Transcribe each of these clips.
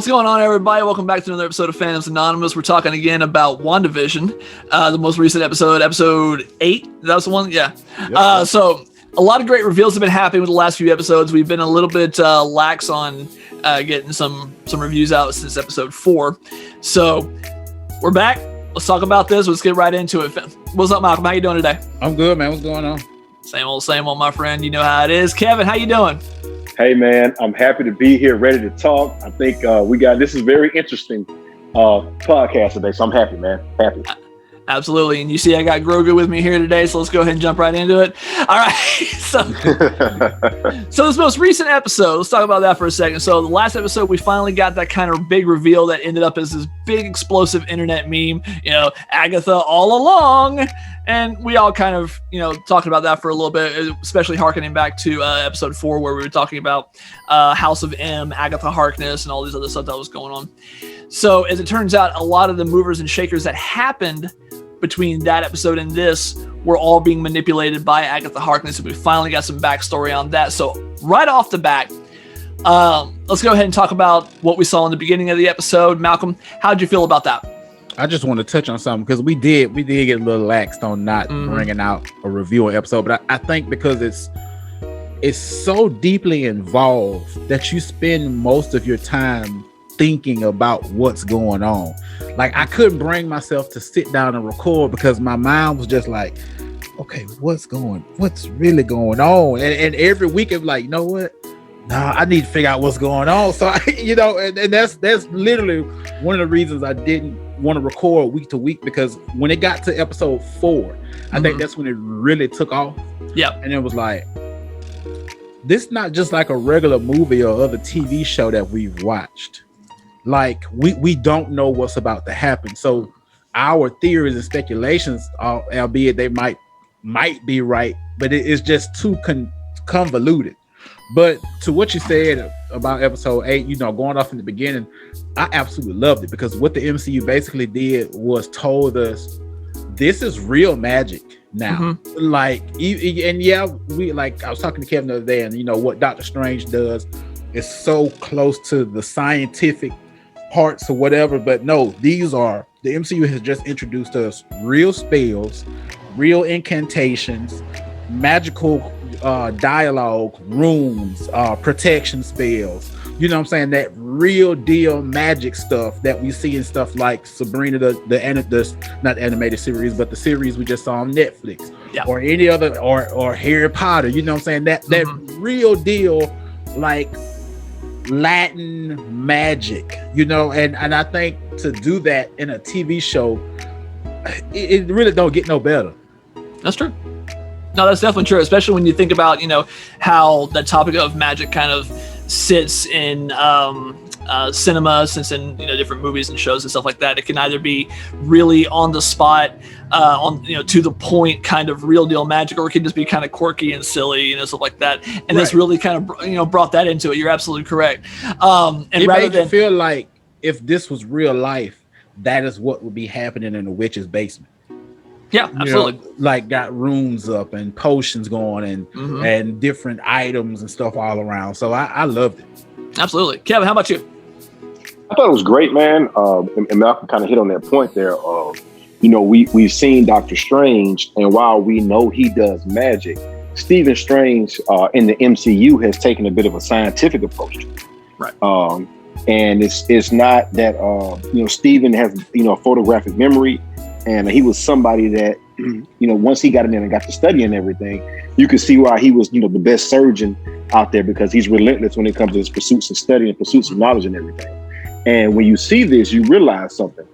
What's going on, everybody? Welcome back to another episode of Fandoms Anonymous. We're talking again about Wandavision, the most recent episode 8. That was the one? Yeah. Yep. So a lot of great reveals have been happening with the last few episodes. We've been a little bit lax on getting some reviews out since episode 4. So we're back. Let's talk about this. Let's get right into it. What's up, Malcolm? How you doing today? I'm good, man. What's going on? Same old, my friend. You know how it is. Kevin, how you doing? Hey, man, I'm happy to be here, ready to talk. I think this is very interesting podcast today, so I'm happy, man. Happy. Absolutely. And you see I got Grogu with me here today, so let's go ahead and jump right into it. All right. So this most recent episode, let's talk about that for a second. So the last episode, we finally got that kind of big reveal that ended up as this big explosive internet meme, Agatha all along. And we all kind of, talking about that for a little bit, especially harkening back to episode 4, where we were talking about House of M, Agatha Harkness, and all these other stuff that was going on. So as it turns out, a lot of the movers and shakers that happened between that episode and this were all being manipulated by Agatha Harkness, and we finally got some backstory on that. So right off the bat, let's go ahead and talk about what we saw in the beginning of the episode. Malcolm, how'd you feel about that? I just want to touch on something because we did get a little laxed on not bringing out a review episode, but I think because it's so deeply involved that you spend most of your time thinking about what's going on. Like, I couldn't bring myself to sit down and record because my mind was just like, okay, what's really going on? And every week it's like, you know what? Nah, I need to figure out what's going on. So and that's literally one of the reasons I didn't want to record week to week, because when it got to episode 4, I think that's when it really took off. Yeah. And it was like, this not just like a regular movie or other TV show that we've watched. Like, we don't know what's about to happen. So our theories and speculations, albeit they might be right, but it's just too convoluted. But to what you said about episode 8, going off in the beginning, I absolutely loved it, because what the MCU basically did was told us this is real magic now. Like, I was talking to Kevin the other day, and what Doctor Strange does is so close to the scientific parts or whatever, but no, the MCU has just introduced us real spells, real incantations, magical dialogue, runes, protection spells, that real deal magic stuff that we see in stuff like Sabrina, the not animated series, but the series we just saw on Netflix, or any other, or Harry Potter, that real deal, like Latin magic, and I think to do that in a TV show, it really don't get no better. That's true. No, that's definitely true, especially when you think about, how the topic of magic kind of sits in cinema, since in different movies and shows and stuff like that. It can either be really on the spot, to the point kind of real deal magic, or it can just be kind of quirky and silly, stuff like that. And this really kind of brought that into it. You're absolutely correct. And it rather made than you feel like if this was real life, that is what would be happening in a witch's basement. Yeah, absolutely. Like got runes up and potions going and different items and stuff all around. So I loved it. Absolutely. Kevin, how about you? I thought it was great, man. And Malcolm kind of hit on that point there. We've seen Doctor Strange, and while we know he does magic, Stephen Strange in the MCU has taken a bit of a scientific approach to it. Right. And it's not that Stephen has a photographic memory. And he was somebody that, once he got in there and got to study and everything, you could see why he was, the best surgeon out there, because he's relentless when it comes to his pursuits of study and pursuits of knowledge and everything. And when you see this, you realize something.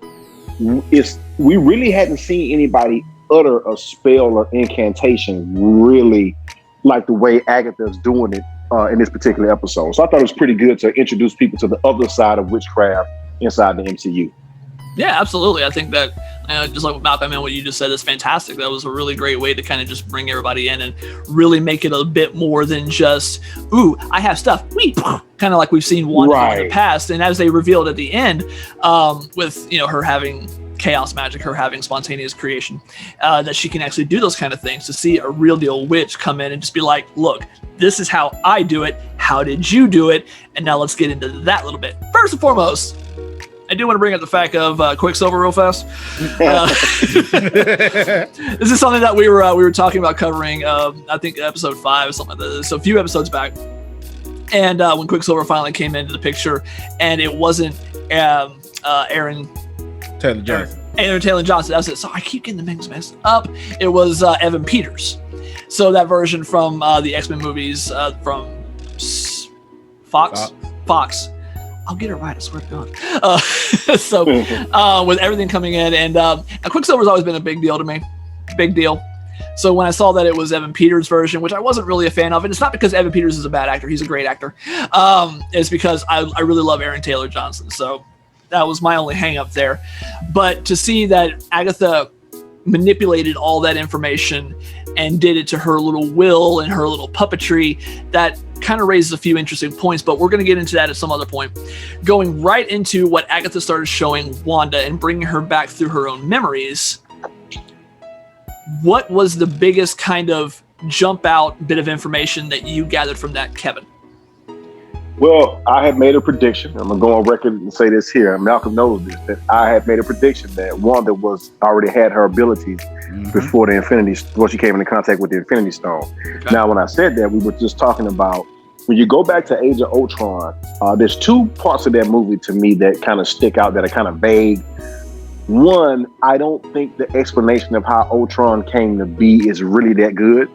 We really hadn't seen anybody utter a spell or incantation really like the way Agatha's doing it in this particular episode. So I thought it was pretty good to introduce people to the other side of witchcraft inside the MCU. Yeah, absolutely. I think that just like Malcolm and what you just said is fantastic. That was a really great way to kind of just bring everybody in and really make it a bit more than just, ooh, I have stuff. Kind of like we've seen one in the past. And as they revealed at the end, with her having chaos magic, her having spontaneous creation, that she can actually do those kind of things. To see a real deal witch come in and just be like, look, this is how I do it. How did you do it? And now let's get into that a little bit. First and foremost, I do want to bring up the fact of Quicksilver real fast. This is something that we were talking about covering, I think episode 5 or something like that. So a few episodes back. And when Quicksilver finally came into the picture, and it wasn't Aaron Taylor Johnson. Aaron Taylor Johnson. That's it. So I keep getting the names messed up. It was Evan Peters. So that version from the X-Men movies from Fox. I'll get it right, I swear to God. So with everything coming in, and Quicksilver's always been a big deal to me. Big deal. So when I saw that it was Evan Peters' version, which I wasn't really a fan of, and it's not because Evan Peters is a bad actor, he's a great actor. It's because I really love Aaron Taylor Johnson. So that was my only hang up there. But to see that Agatha manipulated all that information and did it to her little will and her little puppetry, that kind of raises a few interesting points, but we're going to get into that at some other point. Going right into what Agatha started showing Wanda and bringing her back through her own memories, what was the biggest kind of jump out bit of information that you gathered from that, Kevin? Well, I had made a prediction. I'm going to go on record and say this here. Malcolm knows this, that I had made a prediction that Wanda already had her abilities before she came into contact with the Infinity Stone. Okay. Now, when I said that, we were just talking about, when you go back to Age of Ultron, there's 2 parts of that movie to me that kind of stick out, that are kind of vague. One, I don't think the explanation of how Ultron came to be is really that good.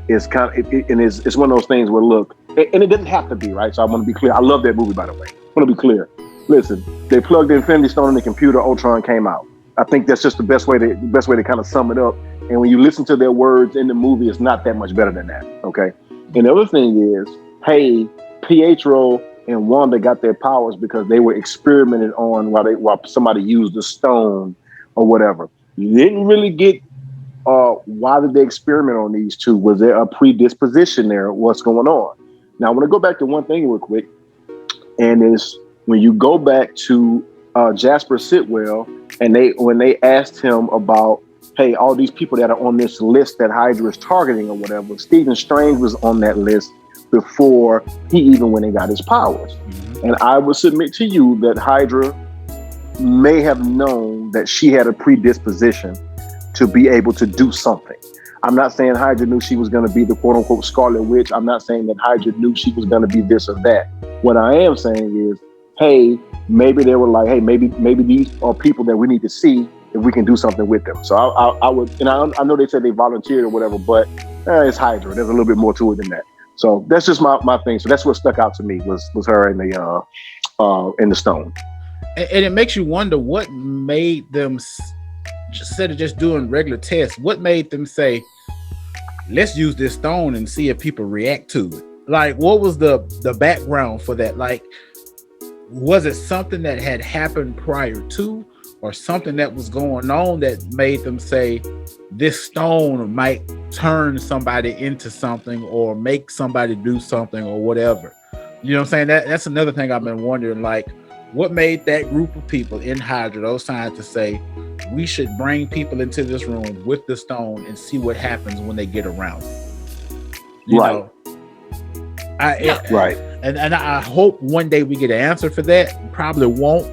It's kind of, it's one of those things where, look, and it didn't have to be, right? So I want to be clear. I love that movie, by the way. I want to be clear. Listen, they plugged the Infinity Stone in the computer. Ultron came out. I think that's just the best way to kind of sum it up. And when you listen to their words in the movie, it's not that much better than that. Okay. And the other thing is, hey, Pietro and Wanda got their powers because they were experimented on while somebody used the stone or whatever. You didn't really get why did they experiment on these 2? Was there a predisposition there? What's going on? Now, I want to go back to one thing real quick, and is when you go back to Jasper Sitwell, and when they asked him about, hey, all these people that are on this list that Hydra is targeting or whatever, Stephen Strange was on that list before he even went and got his powers. Mm-hmm. And I would submit to you that Hydra may have known that she had a predisposition to be able to do something. I'm not saying Hydra knew she was going to be the quote unquote Scarlet Witch. I'm not saying that Hydra knew she was going to be this or that. What I am saying is, hey, maybe they were like, hey, maybe these are people that we need to see if we can do something with them. So I would, and I know they said they volunteered or whatever, but it's Hydra. There's a little bit more to it than that. So that's just my thing. So that's what stuck out to me was her in the stone. And it makes you wonder what made them, instead of just doing regular tests, what made them say, let's use this stone and see if people react to it? Like, what was the background for that? Like, was it something that had happened prior to, or something that was going on that made them say this stone might turn somebody into something or make somebody do something or whatever? You know what I'm saying? That's another thing I've been wondering, like, what made that group of people in Hydra, those scientists, say we should bring people into this room with the stone and see what happens when they get around it? You know? Right. And I hope one day we get an answer for that. Probably won't,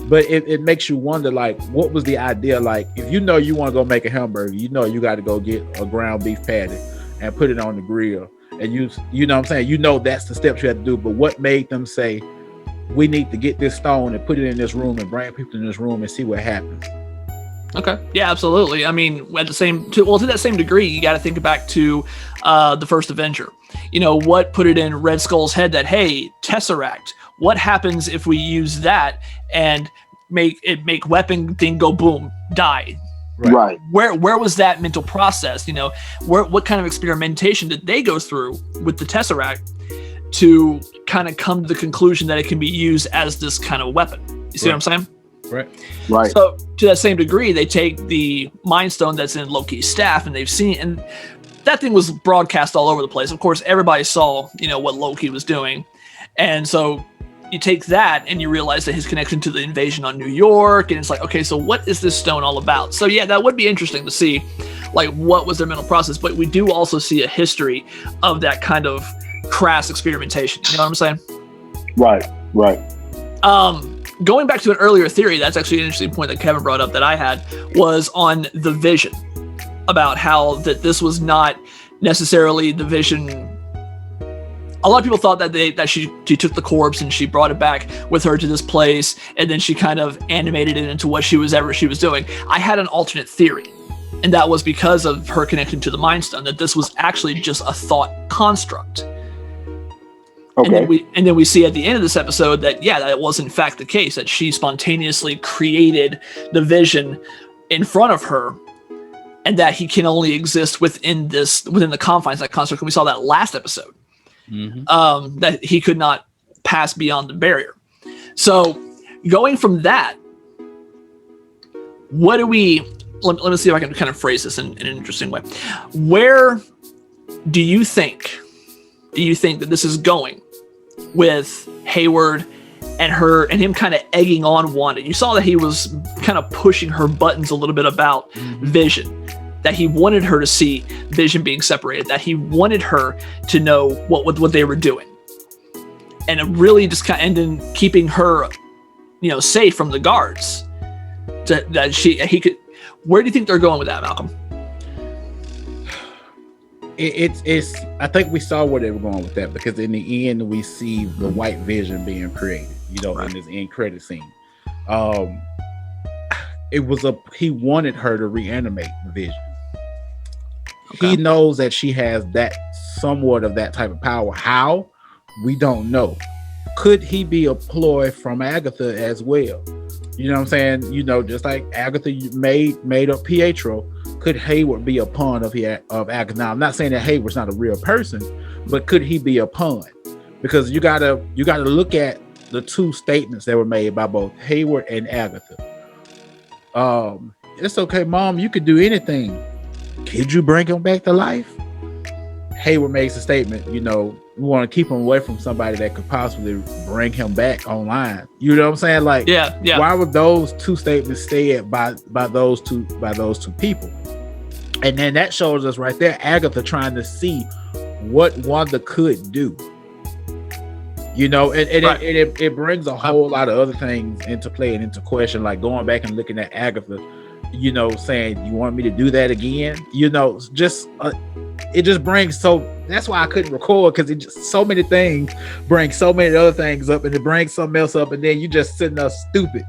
but it makes you wonder, like, what was the idea? Like, if you know you want to go make a hamburger, you know you got to go get a ground beef patty and put it on the grill, and you know what I'm saying, you know that's the steps you have to do. But what made them say we need to get this stone and put it in this room and bring people in this room and see what happens? Okay. Yeah, absolutely. I mean, to that same degree, you got to think back to the first Avenger. You know, what put it in Red Skull's head that, hey, Tesseract, what happens if we use that and make weapon thing go boom, die? Right. Where was that mental process? You know, what kind of experimentation did they go through with the Tesseract to kind of come to the conclusion that it can be used as this kind of weapon? You see what I'm saying? Right. So to that same degree, they take the Mind Stone that's in Loki's staff, and they've seen, and that thing was broadcast all over the place. Of course, everybody saw, you know, what Loki was doing, and so you take that and you realize that his connection to the invasion on New York, and it's like, okay, so what is this stone all about? So yeah, that would be interesting to see, like, what was their mental process. But we do also see a history of that kind of crass experimentation. You know what I'm saying? Right. Going back to an earlier theory, that's actually an interesting point that Kevin brought up that I had, was on the vision, about how that this was not necessarily the vision. A lot of people thought that she took the corpse and she brought it back with her to this place, and then she kind of animated it into what she was doing. I had an alternate theory, and that was because of her connection to the Mind Stone, that this was actually just a thought construct. Okay. And then we see at the end of this episode that that was in fact the case, that she spontaneously created the vision in front of her, and that he can only exist within the confines of that construct. And we saw that last episode. Mm-hmm. That he could not pass beyond the barrier. So going from that, let me see if I can kind of phrase this in an interesting way. Where do you think that this is going with Hayward and him kind of egging on Wanda? You saw that he was kind of pushing her buttons a little bit about Vision, that he wanted her to see Vision being separated, that he wanted her to know what they were doing, and it really just kind of ended keeping her, safe from the guards. He could. Where do you think they're going with that, Malcolm? It's. I think we saw where they were going with that, because in the end we see the white Vision being created. In this end credit scene. He wanted her to reanimate the Vision. Okay. He knows that she has that somewhat of that type of power. How? We don't know. Could he be a ploy from Agatha as well? You know what I'm saying? Just like Agatha made up Pietro, could Hayward be a pawn of Agatha? Now, I'm not saying that Hayward's not a real person, but could he be a pawn? Because you gotta look at the two statements that were made by both Hayward and Agatha. It's okay, Mom, you could do anything. Could you bring him back to life? Hayward makes a statement, we want to keep him away from somebody that could possibly bring him back online. You know what I'm saying? Like, yeah. Why would those two statements said by those two people? And then that shows us right there Agatha trying to see what Wanda could do. It brings a whole lot of other things into play and into question, like going back and looking at Agatha, saying, you want me to do that again? It just brings, so that's why I couldn't record, because it just so many things bring so many other things up, and it brings something else up, and then you just sitting there stupid,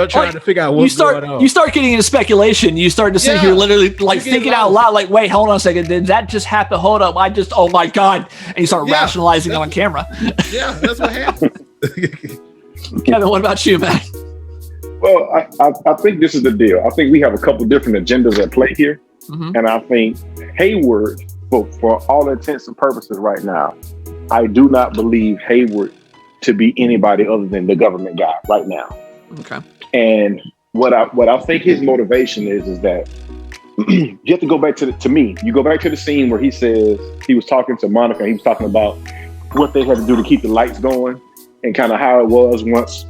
trying to figure out what's going on. You start getting into spepeculation. You start to sit here literally thinking out loud, like, wait, hold on a second. Did that just happen? Hold up. Oh my God. And you start rationalizing on camera. Yeah, that's what happened. Kevin, what about you, man? Well, I think this is the deal. I think we have a couple different agendas at play here. Mm-hmm. And I think Hayward, for all intents and purposes right now, I do not believe Hayward to be anybody other than the government guy right now. Okay. And what I think his motivation is that you have to go back to me. You go back to the scene where he says he was talking to Monica. He was talking about what they had to do to keep the lights going and kind of how it was once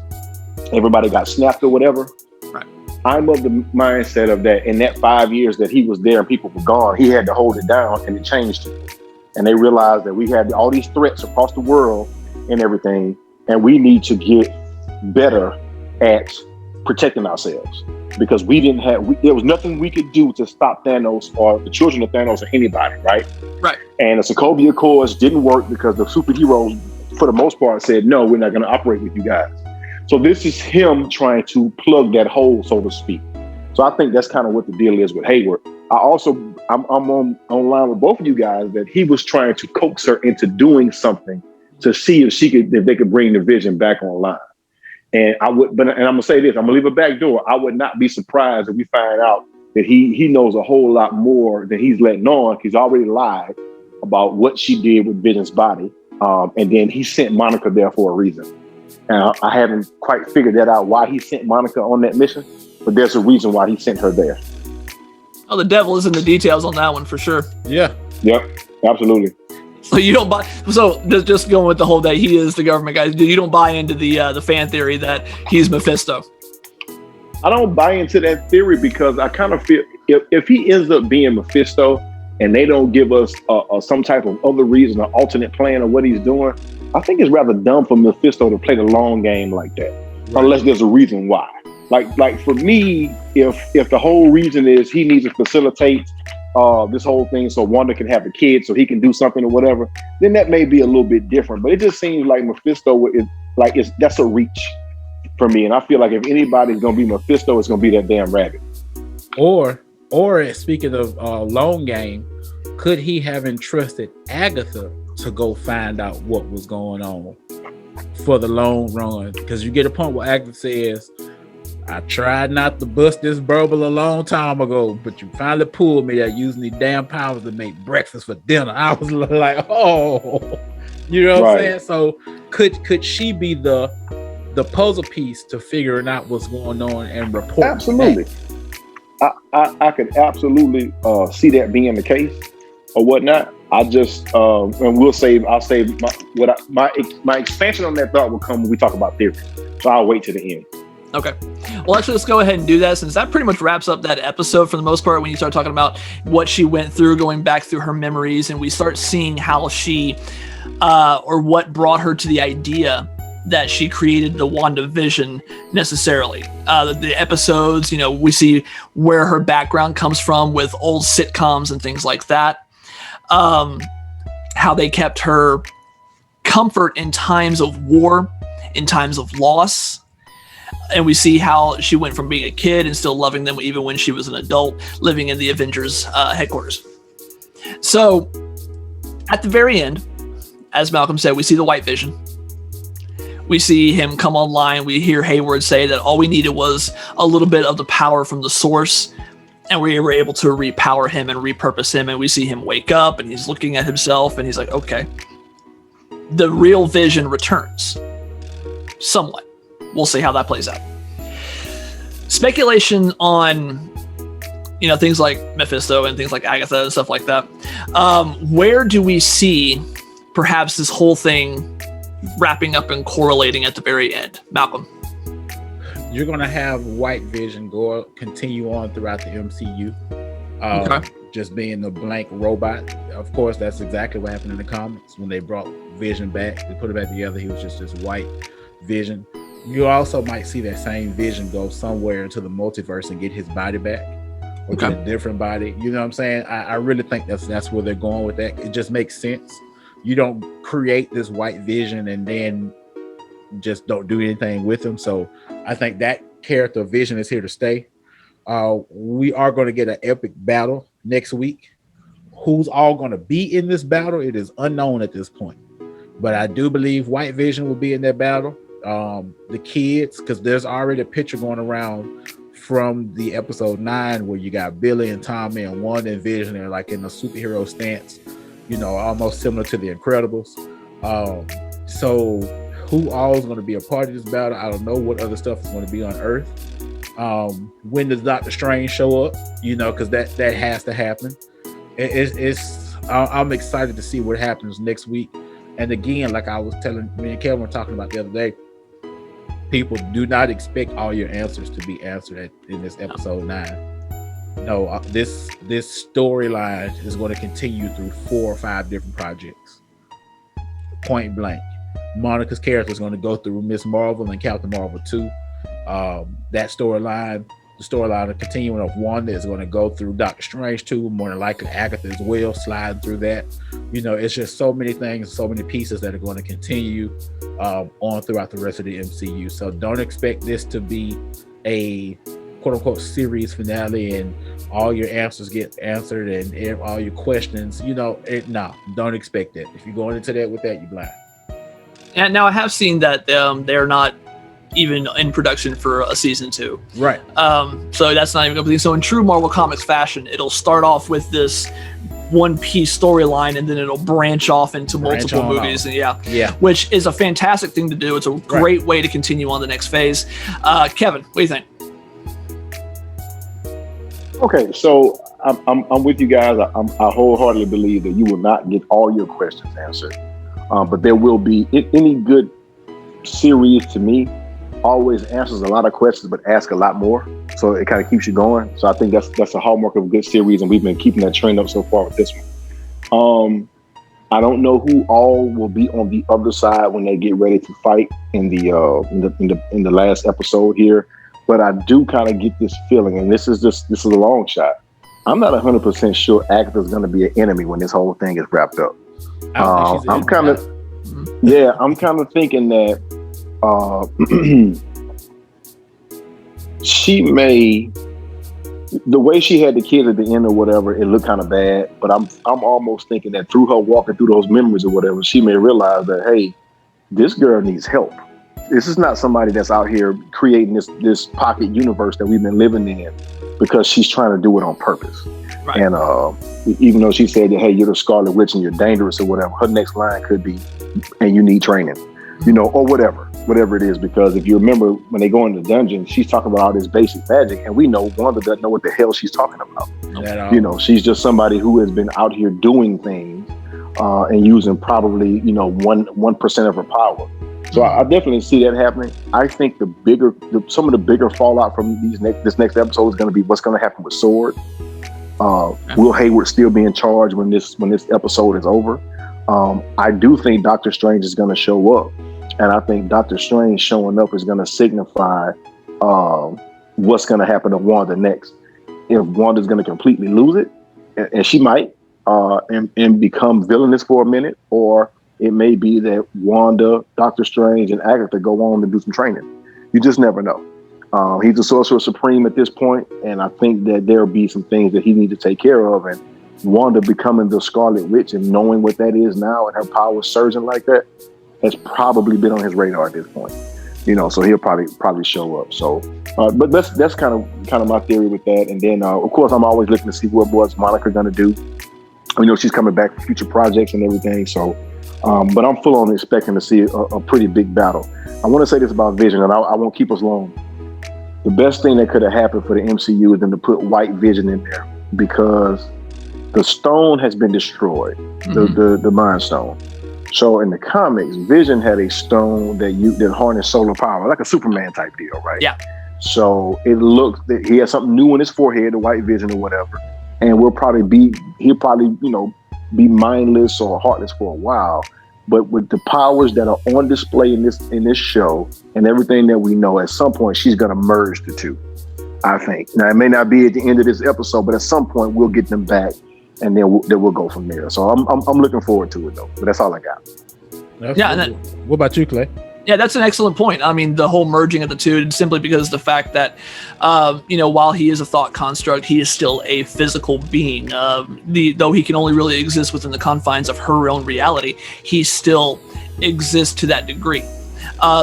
everybody got snapped or whatever. Right. I'm of the mindset of that in that 5 years that he was there and people were gone, he had to hold it down, and it changed it. And they realized that we had all these threats across the world and everything, and we need to get better at protecting ourselves, because there was nothing we could do to stop Thanos or the children of Thanos or anybody, right? Right. And the Sokovia Accords didn't work because the superheroes, for the most part, said, no, we're not going to operate with you guys. So this is him trying to plug that hole, so to speak. So I think that's kind of what the deal is with Hayward. I'm on line with both of you guys that he was trying to coax her into doing something to see if they could bring the Vision back online. And I'm gonna say this, I'm gonna leave a back door. I would not be surprised if we find out that he knows a whole lot more than he's letting on. He's already lied about what she did with Vision's body. And then he sent Monica there for a reason. And I haven't quite figured that out, why he sent Monica on that mission, but there's a reason why he sent her there. Oh, the devil is in the details on that one for sure. Yeah. Yep, absolutely. So you don't buy. So just going with the whole day, he is the government guy. You don't buy into the fan theory that he's Mephisto. I don't buy into that theory because I kind of feel if he ends up being Mephisto and they don't give us some type of other reason, an alternate plan of what he's doing, I think it's rather dumb for Mephisto to play the long game like that, unless there's a reason why. Like for me, if the whole reason is he needs to facilitate this whole thing so Wanda can have a kid so he can do something or whatever, then that may be a little bit different. But it just seems like Mephisto is that's a reach for me. And I feel like if anybody's gonna be Mephisto, it's gonna be that damn rabbit. Or speaking of long game, could he have entrusted Agatha to go find out what was going on for the long run? Because you get a point where Agatha says, I tried not to bust this bubble a long time ago, but you finally pulled me that using these damn powers to make breakfast for dinner. I was like, oh, you know what I'm saying? So could she be the puzzle piece to figuring out what's going on and report? Absolutely. I could absolutely see that being the case or whatnot. I just and I'll save my expansion on that thought will come when we talk about theory. So I'll wait to the end. Okay. Well, actually, let's go ahead and do that, since that pretty much wraps up that episode for the most part when you start talking about what she went through, going back through her memories, and we start seeing how she, or what brought her to the idea that she created the Wandavision necessarily. The episodes, we see where her background comes from with old sitcoms and things like that. How they kept her comfort in times of war, in times of loss. And we see how she went from being a kid and still loving them even when she was an adult, living in the Avengers headquarters. So at the very end, as Malcolm said, we see the White Vision. We see him come online. We hear Hayward say that all we needed was a little bit of the power from the source, and we were able to repower him and repurpose him. And we see him wake up and he's looking at himself and he's like, okay, the real Vision returns somewhat. We'll see how that plays out. Speculation on, things like Mephisto and things like Agatha and stuff like that. Where do we see perhaps this whole thing wrapping up and correlating at the very end? Malcolm. You're going to have White Vision continue on throughout the MCU. Okay. Just being the blank robot. Of course, that's exactly what happened in the comics. When they brought Vision back, they put it back together, he was just this white Vision. You also might see that same Vision go somewhere into the multiverse and get his body back, or get a different body. You know what I'm saying? I really think that's where they're going with that. It just makes sense. You don't create this White Vision and then just don't do anything with him. So I think that character Vision is here to stay. We are going to get an epic battle next week. Who's all going to be in this battle? It is unknown at this point, but I do believe White Vision will be in that battle. The kids, because there's already a picture going around from the episode 9 where you got Billy and Tommy and Wanda and Vision. They're like in a superhero stance, almost similar to the Incredibles. So who all is going to be a part of this battle? I don't know what other stuff is going to be on Earth. When does Doctor Strange show up? Because that has to happen. I'm excited to see what happens next week. And again, like I was telling, me and Kevin were talking about the other day, people do not expect all your answers to be answered in this episode 9. No, this storyline is going to continue through 4 or 5 different projects. Point blank. Monica's character is going to go through Miss Marvel and Captain Marvel 2. That storyline, the storyline of continuing of Wanda is going to go through Doctor Strange 2, more than likely Agatha as well, sliding through that. It's just so many things, so many pieces that are going to continue on throughout the rest of the MCU. So don't expect this to be a quote unquote series finale and all your answers get answered and all your questions, don't expect that. If you're going into that with that, you're blind. And now I have seen that they're not even in production for a season 2. Right. So that's not even complete. So in true Marvel Comics fashion, it'll start off with this one piece storyline and then it'll branch off into multiple movies. And yeah, which is a fantastic thing to do. It's a great way to continue on the next phase. Kevin, what do you think? Okay, so I'm with you guys. I wholeheartedly believe that you will not get all your questions answered, but there will be any good series to me always answers a lot of questions but ask a lot more, so it kind of keeps you going. So I think that's a hallmark of a good series, and we've been keeping that trend up so far with this one. I don't know who all will be on the other side when they get ready to fight in the last episode here, but I do kind of get this feeling, and this is a long shot. I'm not 100% sure Agatha's going to be an enemy when this whole thing is wrapped up. I'm kind of thinking that she may, the way she had the kids at the end or whatever, it looked kind of bad, but I'm almost thinking that through her walking through those memories or whatever, she may realize that, hey, this girl needs help. This is not somebody that's out here creating this pocket universe that we've been living in because she's trying to do it on purpose. Right. And even though she said that, hey, you're the Scarlet Witch and you're dangerous or whatever, her next line could be, and you need training, or whatever it is. Because if you remember when they go into the dungeon, she's talking about all this basic magic, and we know Wanda doesn't know what the hell she's talking about. She's just somebody who has been out here doing things and using probably 1% of her power. So I definitely see that happening. I think some of the bigger fallout from this next episode is going to be what's going to happen with Sword. Will Hayward still be in charge when this episode is over? I do think Doctor Strange is going to show up, and I think Doctor Strange showing up is going to signify what's going to happen to Wanda next. If Wanda's going to completely lose it, and she might, and become villainous for a minute, or it may be that Wanda, Doctor Strange, and Agatha go on to do some training. You just never know. He's the Sorcerer Supreme at this point, and I think that there'll be some things that he needs to take care of. And Wanda becoming the Scarlet Witch and knowing what that is now, and her powers surging like that, has probably been on his radar at this point. So he'll probably show up. So, but that's kind of my theory with that. And then, of course, I'm always looking to see what's Monica gonna do. She's coming back for future projects and everything. So. But I'm full on expecting to see a pretty big battle. I want to say this about Vision, and I won't keep us long. The best thing that could have happened for the MCU is them to put White Vision in there, because the stone has been destroyed, the Mind Stone. So in the comics, Vision had a stone that harnessed solar power, like a Superman type deal, right? Yeah. So it looks that he has something new on his forehead, the White Vision or whatever, and he'll probably be mindless or heartless for a while, but with the powers that are on display in this show and everything that we know, at some point she's going to merge the two, I think. Now it may not be at the end of this episode, but at some point we'll get them back, and then we'll go from there. So I'm looking forward to it though. But that's all I got. What about you, Clay? Yeah, that's an excellent point. I mean, the whole merging of the two, simply because the fact that, while he is a thought construct, he is still a physical being. Though he can only really exist within the confines of her own reality, he still exists to that degree.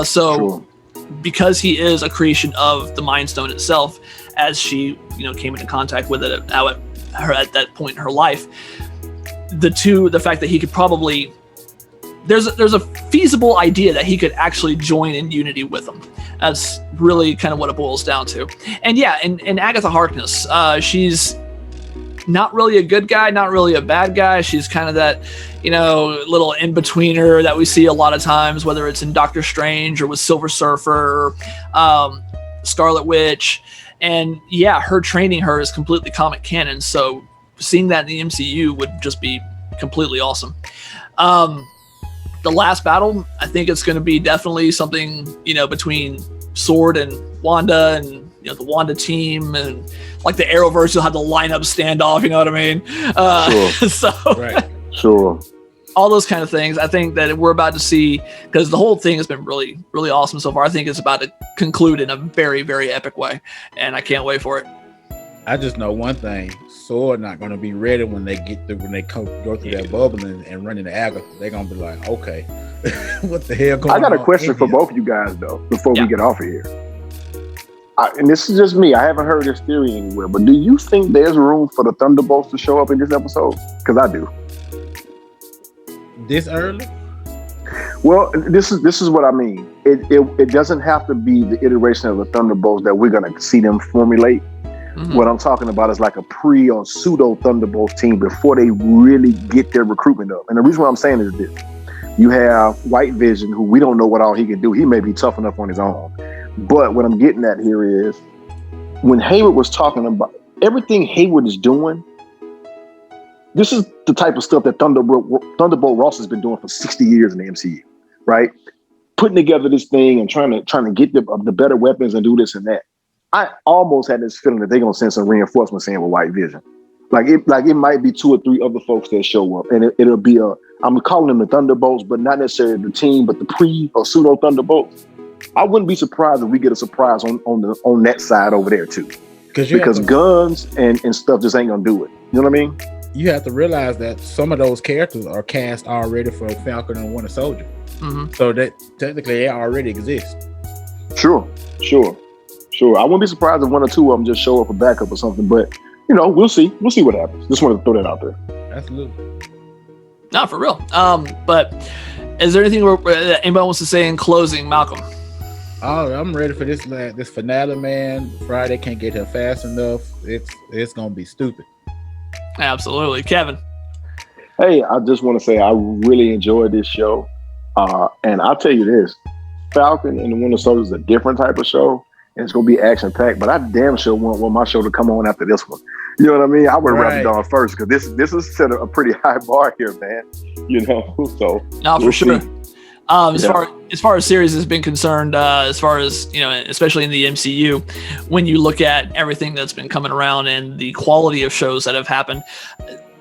Sure. Because he is a creation of the Mind Stone itself, as she, came into contact with it at that point in her life, the fact that he could probably... There's a feasible idea that he could actually join in unity with them. That's really kind of what it boils down to. And yeah, and Agatha Harkness, she's not really a good guy, not really a bad guy. She's kind of that, little in-betweener that we see a lot of times, whether it's in Doctor Strange or with Silver Surfer, Scarlet Witch. And yeah, her training her is completely comic canon. So seeing that in the MCU would just be completely awesome. The last battle, I think it's going to be definitely something, between Sword and Wanda, and the Wanda team, and like the Arrowverse, you'll have the lineup standoff. You know what I mean? Sure. So, right. Sure. All those kind of things. I think that we're about to see, because the whole thing has been really, really awesome so far. I think it's about to conclude in a very, very epic way, and I can't wait for it. I just know one thing: Sword not going to be ready when they go through that bubble and run into Agatha. They're going to be like, okay, what the hell going on? I got a question for both of you guys though, before we get off of here. And this is just me. I haven't heard this theory anywhere, but do you think there's room for the Thunderbolts to show up in this episode? Because I do. This early? Well, this is what I mean. It doesn't have to be the iteration of the Thunderbolts that we're going to see them formulate. What I'm talking about is like a pre or pseudo Thunderbolts team before they really get their recruitment up. And the reason why I'm saying is this. You have White Vision, who we don't know what all he can do. He may be tough enough on his own. But what I'm getting at here is when Hayward was talking about everything Hayward is doing, this is the type of stuff that Thunderbolt Ross has been doing for 60 years in the MCU, right? Putting together this thing and trying to get the better weapons and do this and that. I almost had this feeling that they're gonna send some reinforcements in with White Vision. Like it might be 2 or 3 other folks that show up, and it'll be I'm calling them the Thunderbolts, but not necessarily the team, but the pre or pseudo Thunderbolts. I wouldn't be surprised if we get a surprise on that side over there too, because guns and stuff just ain't gonna do it. You know what I mean? You have to realize that some of those characters are cast already for Falcon and Winter Soldier, so that technically they already exist. Sure. I wouldn't be surprised if 1 or 2 of them just show up for backup or something, but we'll see. We'll see what happens. Just wanted to throw that out there. Absolutely. Not for real. But is there anything anybody wants to say in closing, Malcolm? Oh, I'm ready for this finale, man. Friday can't get here fast enough. It's gonna be stupid. Absolutely, Kevin. Hey, I just want to say I really enjoyed this show, and I'll tell you this: Falcon and the Winter Soldier is a different type of show. And it's gonna be action packed, but I damn sure want my show to come on after this one. You know what I mean? I would rather go on first because this is set a pretty high bar here, man. So no, for sure. As far as series has been concerned, as far as especially in the MCU, when you look at everything that's been coming around and the quality of shows that have happened,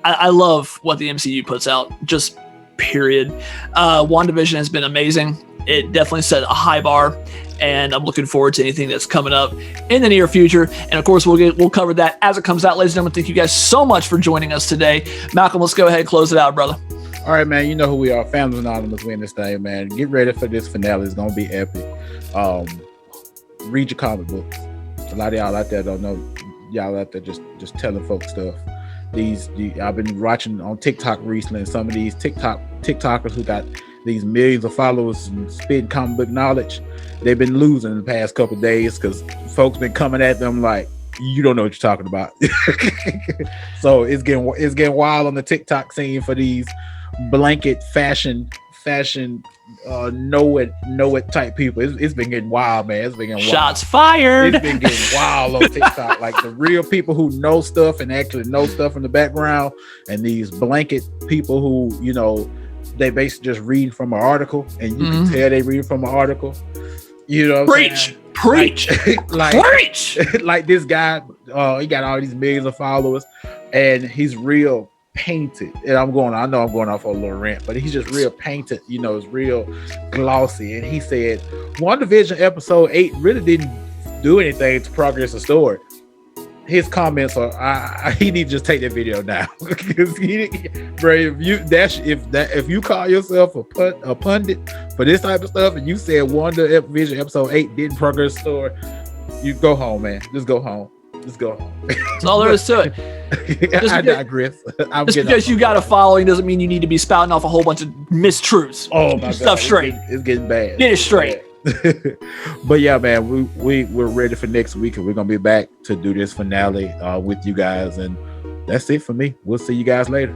I love what the MCU puts out. Just period. WandaVision has been amazing. It definitely set a high bar, and I'm looking forward to anything that's coming up in the near future. And of course, we'll cover that as it comes out. Ladies and gentlemen, thank you guys so much for joining us today. Malcolm, let's go ahead and close it out, brother. All right, man. You know who we are. Families Anonymous. We in this thing, man. Get ready for this finale. It's gonna be epic. Read your comic books. A lot of y'all out there don't know. Y'all out there just telling folks stuff. I've been watching on TikTok recently, and some of these TikTokers who got these millions of followers and spitting comic book knowledge, they've been losing in the past couple of days because folks been coming at them like, you don't know what you're talking about. So it's getting wild on the TikTok scene for these blanket fashion know it type people. It's been getting wild, man. It's been getting wild. Shots fired. It's been getting wild on TikTok. Like the real people who know stuff and actually know stuff in the background, and these blanket people who they basically just read from an article, and you can tell they read from an article. Preach. Preach. Like this guy, he got all these millions of followers, and he's real painted. And I know I'm going off on a little rant, but he's just real painted. It's real glossy. And he said, WandaVision episode 8 really didn't do anything to progress the story. His comments are, he need to just take that video down. Because if you call yourself a pundit for this type of stuff, and you said WandaVision episode 8 didn't progress the story, you go home, man. Just go home. That's all there is to it. I digress. Just because you got a following doesn't mean you need to be spouting off a whole bunch of mistruths. Oh my God. Stuff straight. It's getting bad. Get it straight. But yeah, man, we're ready for next week, and we're gonna be back to do this finale with you guys, and that's it for me. We'll see you guys later.